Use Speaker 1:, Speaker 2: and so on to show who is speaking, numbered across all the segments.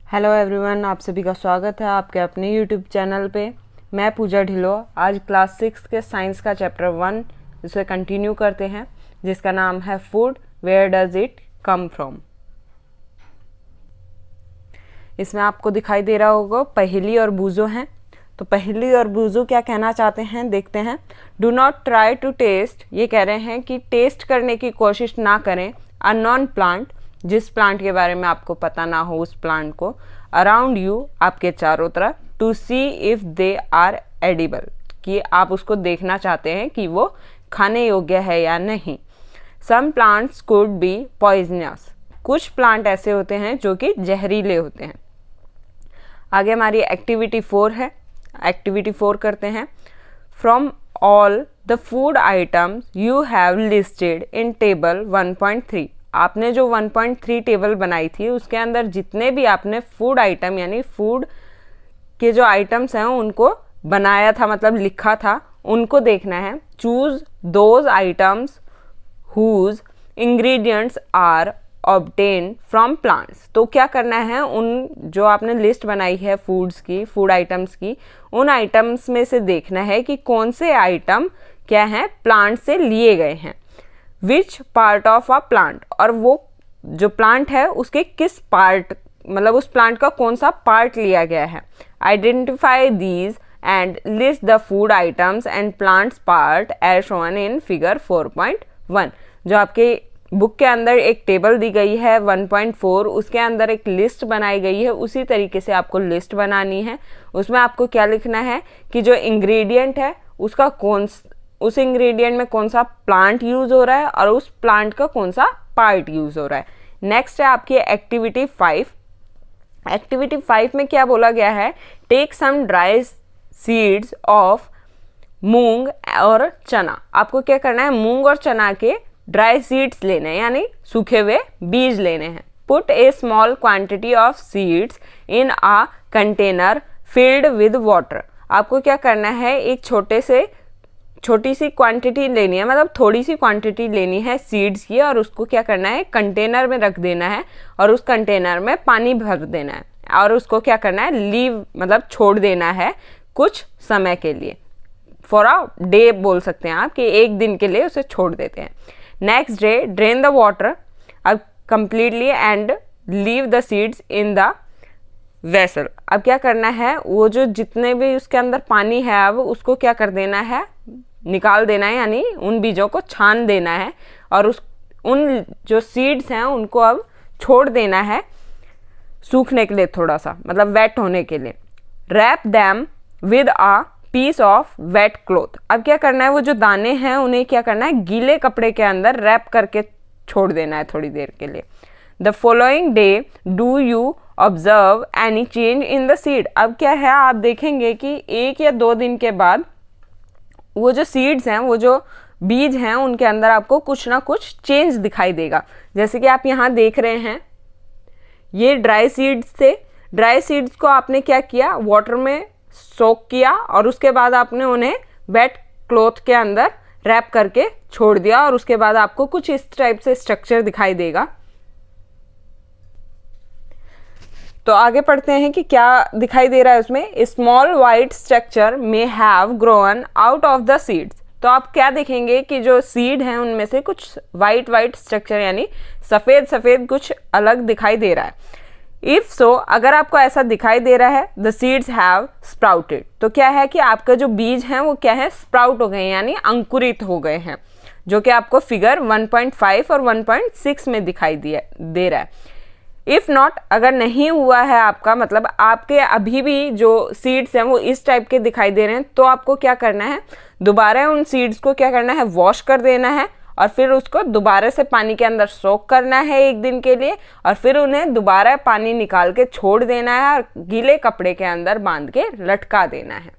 Speaker 1: Hello everyone, आप सभी का स्वागत है आपके अपने यूट्यूब चैनल पे। मैं पूजा ढिलो। आज क्लास 6 के साइंस का चैप्टर 1 इसे कंटिन्यू करते हैं, जिसका नाम है food, where does it come from. इसमें आपको दिखाई दे रहा होगा पहेली और बूजो हैं। तो पहेली और बूजो क्या कहना चाहते हैं, देखते हैं। Do not try to taste, ये कह रहे हैं कि टेस्ट करने की कोशिश ना करें अ नॉन प्लांट, जिस प्लांट के बारे में आपको पता ना हो उस प्लांट को, अराउंड यू, आपके चारों तरफ, to see if they are edible, कि आप उसको देखना चाहते हैं कि वो खाने योग्य है या नहीं। Some plants could be poisonous, कुछ प्लांट ऐसे होते हैं जो कि जहरीले होते हैं। आगे हमारी एक्टिविटी 4 है। एक्टिविटी 4 करते हैं। From all the food items you have listed in table 1.3, आपने जो 1.3 टेबल बनाई थी उसके अंदर जितने भी आपने फूड आइटम यानी फूड के जो आइटम्स हैं उनको बनाया था, मतलब लिखा था, उनको देखना है। Choose those items whose ingredients are obtain from plants. तो क्या करना है, उन जो आपने लिस्ट बनाई है फूड्स की, फूड आइटम्स की, उन आइटम्स में से देखना है कि कौन से आइटम क्या हैं प्लांट से लिए गए हैं। Which part of a plant, और वो जो प्लांट है उसके किस पार्ट, मतलब उस प्लांट का कौन सा पार्ट लिया गया है। Identify these and list the food items and plants part as shown in figure 4.1। जो आपके बुक के अंदर एक टेबल दी गई है 1.4, उसके अंदर एक लिस्ट बनाई गई है, उसी तरीके से आपको लिस्ट बनानी है। उसमें आपको क्या लिखना है कि जो इंग्रेडिएंट है उसका उस इंग्रेडिएंट में कौन सा प्लांट यूज हो रहा है और उस प्लांट का कौन सा पार्ट यूज हो रहा है। नेक्स्ट है आपकी एक्टिविटी 5। एक्टिविटी 5 में क्या बोला गया है, take some dry seeds of moong और चना। आपको क्या करना है, मूंग और चना के ड्राई सीड्स लेने हैं, यानी सूखे हुए बीज लेने हैं। Put A small quantity of seeds in a container filled with water. आपको क्या करना है, एक छोटी सी क्वांटिटी लेनी है, मतलब थोड़ी सी क्वांटिटी लेनी है सीड्स की, और उसको क्या करना है, कंटेनर में रख देना है और उस कंटेनर में पानी भर देना है और उसको क्या करना है, लीव मतलब छोड़ देना है कुछ समय के लिए। फॉर अ डे बोल सकते हैं आप, कि एक दिन के लिए उसे छोड़ देते हैं। Next day drain the water अब completely and leave the seeds in the vessel. अब क्या करना है, वो जो जितने भी उसके अंदर पानी है अब उसको क्या कर देना है, निकाल देना है, यानी उन बीजों को छान देना है और उन जो सीड्स हैं उनको अब छोड़ देना है सूखने के लिए, थोड़ा सा मतलब वेट होने के लिए। Wrap them with a piece of wet cloth. अब क्या करना है, वो जो दाने हैं उन्हें क्या करना है, गीले कपड़े के अंदर रैप करके छोड़ देना है थोड़ी देर के लिए। The following day do you observe any change in the seed. अब क्या है, आप देखेंगे कि 1 या 2 दिन के बाद वो जो सीड्स हैं, वो जो बीज हैं, उनके अंदर आपको कुछ ना कुछ चेंज दिखाई देगा। जैसे कि आप यहाँ देख रहे हैं, ये ड्राई सीड्स थे। ड्राई सीड्स को आपने क्या किया, वाटर में सोक किया और उसके बाद आपने उन्हें वेट क्लॉथ के अंदर रैप करके छोड़ दिया और उसके बाद आपको कुछ इस टाइप से स्ट्रक्चर दिखाई देगा। तो आगे पढ़ते हैं कि क्या दिखाई दे रहा है उसमें। Small white structure may have grown out of the seeds. तो आप क्या देखेंगे कि जो सीड हैं उनमें से कुछ वाइट स्ट्रक्चर यानी सफेद कुछ अलग दिखाई दे रहा है। इफ सो, अगर आपको ऐसा दिखाई दे रहा है, द सीड्स हैव स्प्राउटेड, तो क्या है कि आपका जो बीज हैं वो क्या है, स्प्राउट हो गए हैं, यानी अंकुरित हो गए हैं, जो कि आपको फिगर 1.5 और 1.6 में दिखाई दे रहा है। इफ नॉट, अगर नहीं हुआ है आपका, मतलब आपके अभी भी जो सीड्स हैं वो इस टाइप के दिखाई दे रहे हैं, तो आपको क्या करना है, दोबारा उन सीड्स को क्या करना है, वॉश कर देना है और फिर उसको दोबारा से पानी के अंदर सोक करना है 1 दिन के लिए और फिर उन्हें दोबारा पानी निकाल के छोड़ देना है और गीले कपड़े के अंदर बांध के लटका देना है।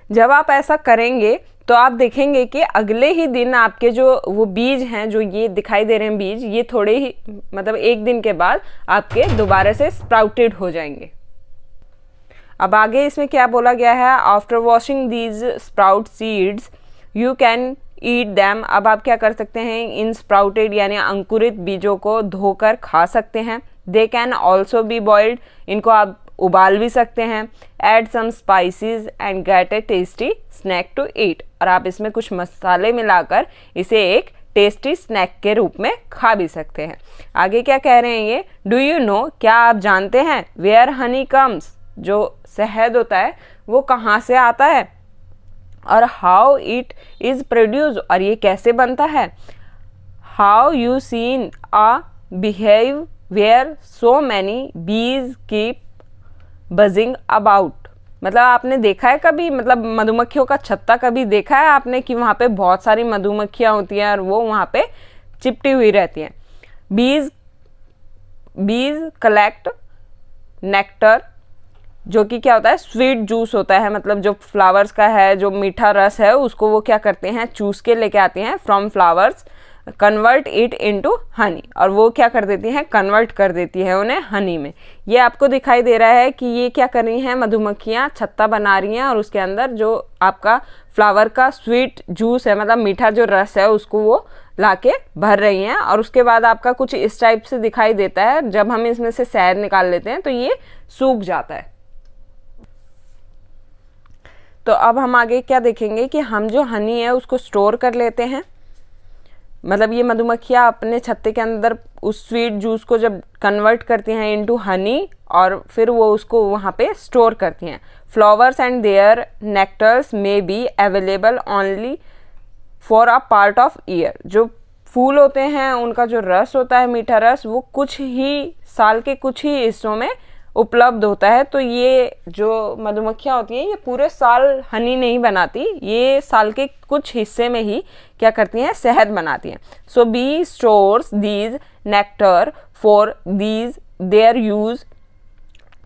Speaker 1: जब आप ऐसा करेंगे तो आप देखेंगे कि अगले ही दिन आपके जो वो बीज हैं, जो ये दिखाई दे रहे हैं बीज, ये थोड़े ही मतलब 1 दिन के बाद आपके दोबारा से स्प्राउटेड हो जाएंगे। अब आगे इसमें क्या बोला गया है, after washing these sprout seeds you can eat them, अब आप क्या कर सकते हैं, इन स्प्राउटेड यानी अंकुरित बीजों को धोकर खा सकते हैं। They can also be boiled, इनको आप उबाल भी सकते हैं। Add some spices and get a tasty snack to eat, और आप इसमें कुछ मसाले मिलाकर इसे एक टेस्टी स्नैक के रूप में खा भी सकते हैं। आगे क्या कह रहे हैं ये, डू यू नो, क्या आप जानते हैं, वेयर हनी कम्स, जो शहद होता है वो कहाँ से आता है, और हाउ इट इज प्रोड्यूस, और ये कैसे बनता है। How you seen a beehive where so many bees keep buzzing about, मतलब आपने देखा है कभी, मतलब मधुमक्खियों का छत्ता कभी देखा है आपने कि वहाँ पे बहुत सारी मधुमक्खियाँ होती हैं और वो वहाँ पे चिपटी हुई रहती हैं। बीज कलेक्ट नेक्टर, जो कि क्या होता है, स्वीट जूस होता है, मतलब जो फ्लावर्स का है, जो मीठा रस है उसको वो क्या करते हैं, चूस के लेके आते हैं from flowers, convert it into Honey, और वो क्या कर देती हैं, कन्वर्ट कर देती है उन्हें हनी में। ये आपको दिखाई दे रहा है कि ये क्या कर रही हैं, मधुमक्खियाँ छत्ता बना रही हैं और उसके अंदर जो आपका फ्लावर का स्वीट जूस है, मतलब मीठा जो रस है, उसको वो लाके भर रही हैं, और उसके बाद आपका कुछ इस टाइप से दिखाई देता है। जब हम इसमें से शहद निकाल लेते हैं तो ये सूख जाता है। तो अब हम आगे क्या देखेंगे कि हम जो हनी है उसको स्टोर कर लेते हैं, मतलब ये मधुमक्खियाँ अपने छत्ते के अंदर उस स्वीट जूस को जब कन्वर्ट करती हैं इनटू हनी, और फिर वो उसको वहाँ पे स्टोर करती हैं। Flowers and their nectars may be available only for a part of year, जो फूल होते हैं उनका जो रस होता है, मीठा रस, वो कुछ ही साल के कुछ ही हिस्सों में उपलब्ध होता है। तो ये जो मधुमक्खियाँ होती हैं ये पूरे साल हनी नहीं बनाती, ये साल के कुछ हिस्से में ही क्या करती हैं, शहद बनाती हैं। So bee stores these nectar for these their use,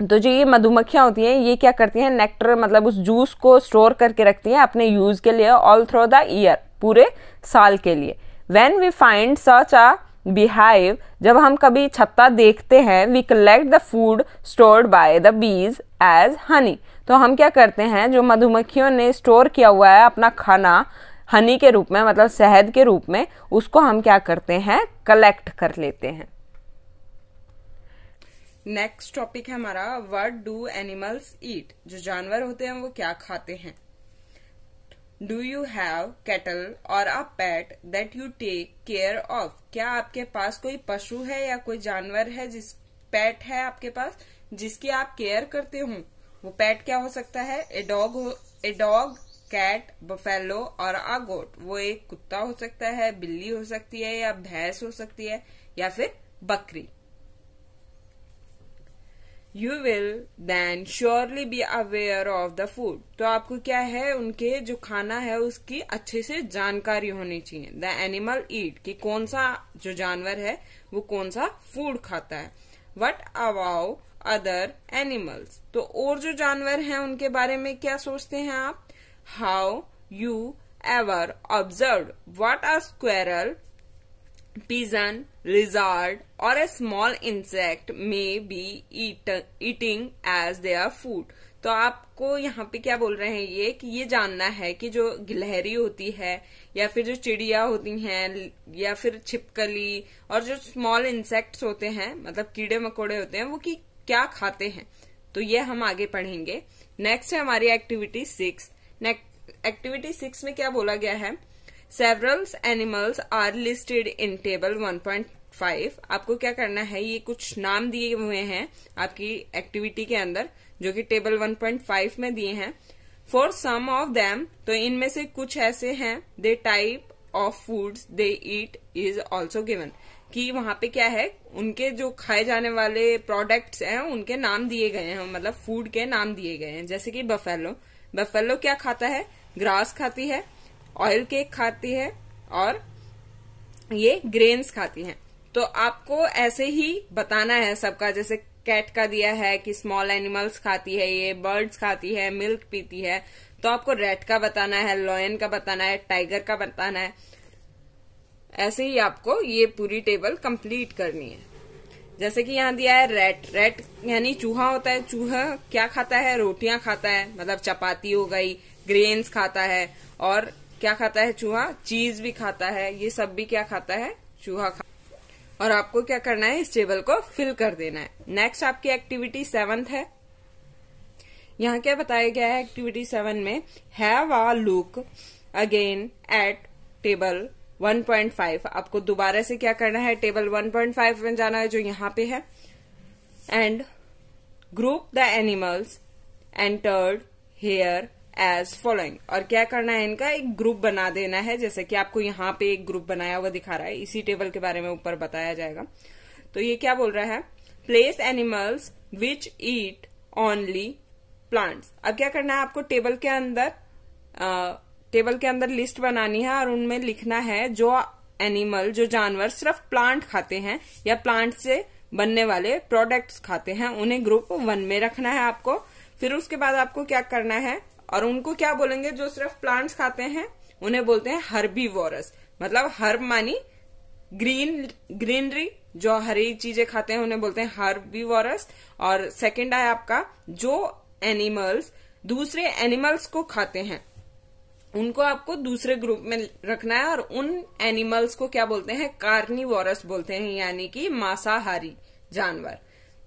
Speaker 1: तो जो ये मधुमक्खियाँ होती हैं ये क्या करती हैं, नेक्टर मतलब उस जूस को स्टोर करके रखती हैं अपने यूज के लिए, ऑल थ्रू द ईयर, पूरे साल के लिए। When we find such a beehive, जब हम कभी छत्ता देखते हैं, we collect the food stored by the bees as honey, तो हम क्या करते हैं, जो मधुमक्खियों ने स्टोर किया हुआ है अपना खाना हनी के रूप में, मतलब शहद के रूप में, उसको हम क्या करते हैं, कलेक्ट कर लेते हैं। नेक्स्ट टॉपिक है हमारा, व्हाट डू एनिमल्स ईट, जो जानवर होते हैं वो क्या खाते हैं। डू यू हैव कैटल और a pet that you take care of, क्या आपके पास कोई पशु है या कोई जानवर है, जिस पेट है आपके पास जिसकी आप केयर करते हो। वो पेट क्या हो सकता है, ए डॉग, कैट, बफेलो और अ गोट, वो एक कुत्ता हो सकता है, बिल्ली हो सकती है, या भैंस हो सकती है, या फिर बकरी। You will then surely be aware of the food, तो आपको क्या है, उनके जो खाना है उसकी अच्छे से जानकारी होनी चाहिए। The animal eat, कि कौन सा जो जानवर है वो कौन सा फूड खाता है। What about other animals, तो और जो जानवर हैं उनके बारे में क्या सोचते हैं आप। How you ever observed what a squirrel, pigeon, lizard or a small insect may be eating as their food, तो आपको यहाँ पे क्या बोल रहे हैं ये, कि ये जानना है कि जो गिलहरी होती है या फिर जो चिड़िया होती हैं या फिर छिपकली और जो स्मॉल इंसेक्ट्स होते हैं, मतलब कीड़े मकोड़े होते हैं, वो कि क्या खाते हैं। तो ये हम आगे पढ़ेंगे। नेक्स्ट है हमारी एक्टिविटी 6। एक्टिविटी 6 में क्या बोला गया है, Several animals are listed in table 1.5, आपको क्या करना है, ये कुछ नाम दिए हुए हैं आपकी एक्टिविटी के अंदर जो कि टेबल 1.5 में दिए हैं। For some of them, तो इनमें से कुछ ऐसे हैं, the type of foods they eat is also given, कि वहां पे क्या है, उनके जो खाए जाने वाले प्रोडक्ट्स हैं उनके नाम दिए गए हैं, मतलब फूड के नाम दिए गए हैं। जैसे कि बफेलो क्या खाता है, ग्रास खाती है, ऑयल केक खाती है और ये ग्रेन्स खाती हैं। तो आपको ऐसे ही बताना है सबका, जैसे कैट का दिया है कि स्मॉल एनिमल्स खाती है, ये बर्ड्स खाती है, मिल्क पीती है, तो आपको रैट का बताना है, लॉयन का बताना है, टाइगर का बताना है। ऐसे ही आपको ये पूरी टेबल कंप्लीट करनी है। जैसे कि यहाँ दिया है रैट यानी चूहा होता है। चूहा क्या खाता है, रोटियां खाता है, मतलब चपाती हो गई, ग्रेन्स खाता है और क्या खाता है चूहा? चीज भी खाता है, ये सब भी क्या खाता है? चूहा और आपको क्या करना है? इस टेबल को फिल कर देना है। नेक्स्ट आपकी एक्टिविटी 7th है। यहाँ क्या बताया गया है एक्टिविटी 7 में? Have a look again at table 1.5। आपको दोबारा से क्या करना है? टेबल 1.5 में जाना है जो यहाँ पे है। And group the animals entered here as following. और क्या करना है? इनका एक ग्रुप बना देना है, जैसे कि आपको यहाँ पे एक ग्रुप बनाया हुआ दिखा रहा है। इसी टेबल के बारे में ऊपर बताया जाएगा। तो ये क्या बोल रहा है? Place animals which eat only plants. अब क्या करना है आपको? टेबल के अंदर लिस्ट बनानी है और उनमें लिखना है जो एनिमल, जो जानवर सिर्फ प्लांट खाते हैं या प्लांट से बनने वाले प्रोडक्ट्स खाते हैं, उन्हें ग्रुप 1 में रखना है आपको। फिर उसके बाद आपको क्या करना है? और उनको क्या बोलेंगे? जो सिर्फ प्लांट्स खाते हैं उन्हें बोलते हैं हर्बीवोरस। मतलब हर्ब मानी ग्रीनरी, जो हरी चीजें खाते हैं उन्हें बोलते हैं हर्बीवोरस। और सेकंड है आपका जो एनिमल्स दूसरे एनिमल्स को खाते हैं उनको आपको दूसरे ग्रुप में रखना है। और उन एनिमल्स को क्या बोलते हैं? कार्निवोरस बोलते हैं, यानी कि मांसाहारी जानवर।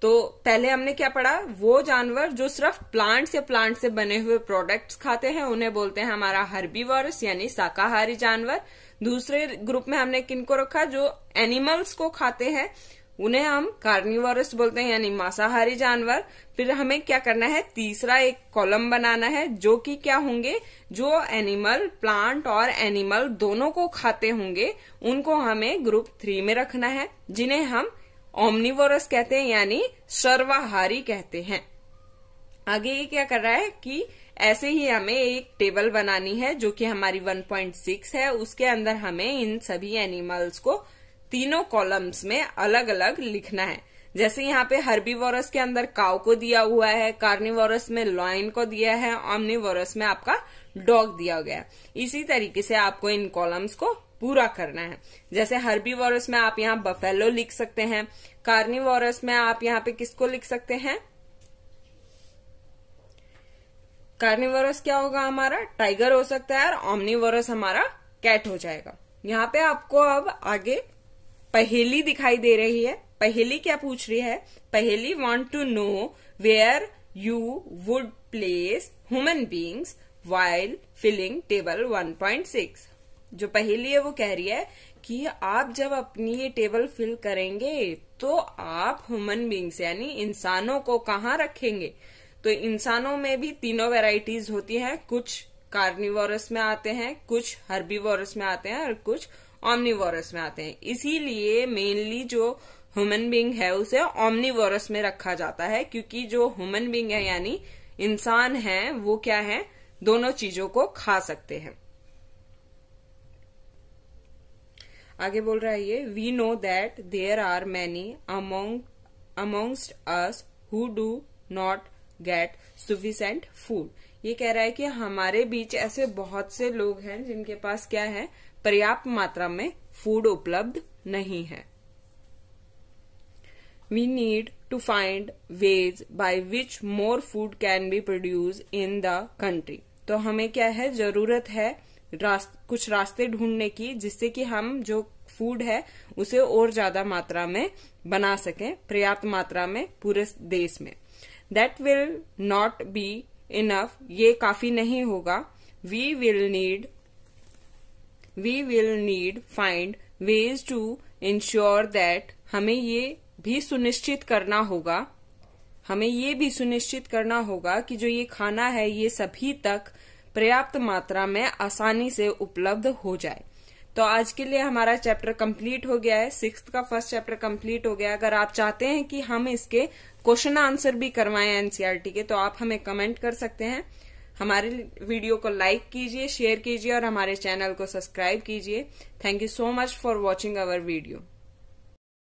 Speaker 1: तो पहले हमने क्या पढ़ा? वो जानवर जो सिर्फ प्लांट्स या प्लांट से बने हुए प्रोडक्ट्स खाते हैं उन्हें बोलते हैं हमारा हर्बीवोरस यानी शाकाहारी जानवर। दूसरे ग्रुप में हमने किनको रखा? जो एनिमल्स को खाते हैं उन्हें हम कार्निवोरस बोलते हैं यानी मांसाहारी जानवर। फिर हमें क्या करना है? तीसरा एक कॉलम बनाना है जो कि क्या होंगे? जो एनिमल, प्लांट और एनिमल दोनों को खाते होंगे उनको हमें ग्रुप 3 में रखना है, जिन्हें हम ओमनिवोरस कहते हैं यानी सर्वाहारी कहते हैं। आगे ये क्या कर रहा है कि ऐसे ही हमें एक टेबल बनानी है जो कि हमारी 1.6 है। उसके अंदर हमें इन सभी एनिमल्स को तीनों कॉलम्स में अलग अलग लिखना है। जैसे यहाँ पे हर्बीवोरस के अंदर काउ को दिया हुआ है, कार्निवोरस में लॉयन को दिया है, ओमनिवोरस में आपका डॉग दिया गया है। इसी तरीके से आपको इन कॉलम्स को पूरा करना है। जैसे हर्बीवोरस में आप यहाँ बफेलो लिख सकते हैं, कार्निवोरस में आप यहाँ पे किसको लिख सकते हैं? कार्निवोरस क्या होगा हमारा? टाइगर हो सकता है, और ओमनिवोरस हमारा कैट हो जाएगा। यहाँ पे आपको अब आगे पहेली दिखाई दे रही है। पहेली क्या पूछ रही है? Paheli want to know where you would place human beings while filling table 1.6। जो पहेली है वो कह रही है कि आप जब अपनी ये टेबल फिल करेंगे तो आप ह्यूमन बींग्स यानी इंसानों को कहाँ रखेंगे? तो इंसानों में भी तीनों वैरायटीज होती है। कुछ कार्निवोरस में आते हैं, कुछ हर्बीवोरस में आते हैं और कुछ ओमनिवोरस में आते हैं। इसीलिए मेनली जो ह्यूमन बींग है उसे ओमनिवोरस में रखा जाता है, क्योंकि जो ह्यूमन बींग है यानी इंसान है वो क्या है? दोनों चीजों को खा सकते हैं। आगे बोल रहा है ये, we know that there are many amongst us who do not get sufficient food. ये कह रहा है कि हमारे बीच ऐसे बहुत से लोग हैं जिनके पास क्या है? पर्याप्त मात्रा में फूड उपलब्ध नहीं है। We need to find ways by which more food can be produce in the country. तो हमें क्या है? जरूरत है कुछ रास्ते ढूंढने की जिससे कि हम जो फूड है उसे और ज्यादा मात्रा में बना सकें, पर्याप्त मात्रा में पूरे देश में। That will not be enough, ये काफी नहीं होगा। We will need find ways to ensure that, हमें ये भी सुनिश्चित करना होगा कि जो ये खाना है ये सभी तक पर्याप्त मात्रा में आसानी से उपलब्ध हो जाए। तो आज के लिए हमारा चैप्टर कंप्लीट हो गया है। 6th का फर्स्ट चैप्टर कंप्लीट हो गया। अगर आप चाहते हैं कि हम इसके क्वेश्चन आंसर भी करवाएं एनसीईआरटी के, तो आप हमें कमेंट कर सकते हैं। हमारे वीडियो को लाइक कीजिए, शेयर कीजिए और हमारे चैनल को सब्सक्राइब कीजिए। Thank you so much for watching our video.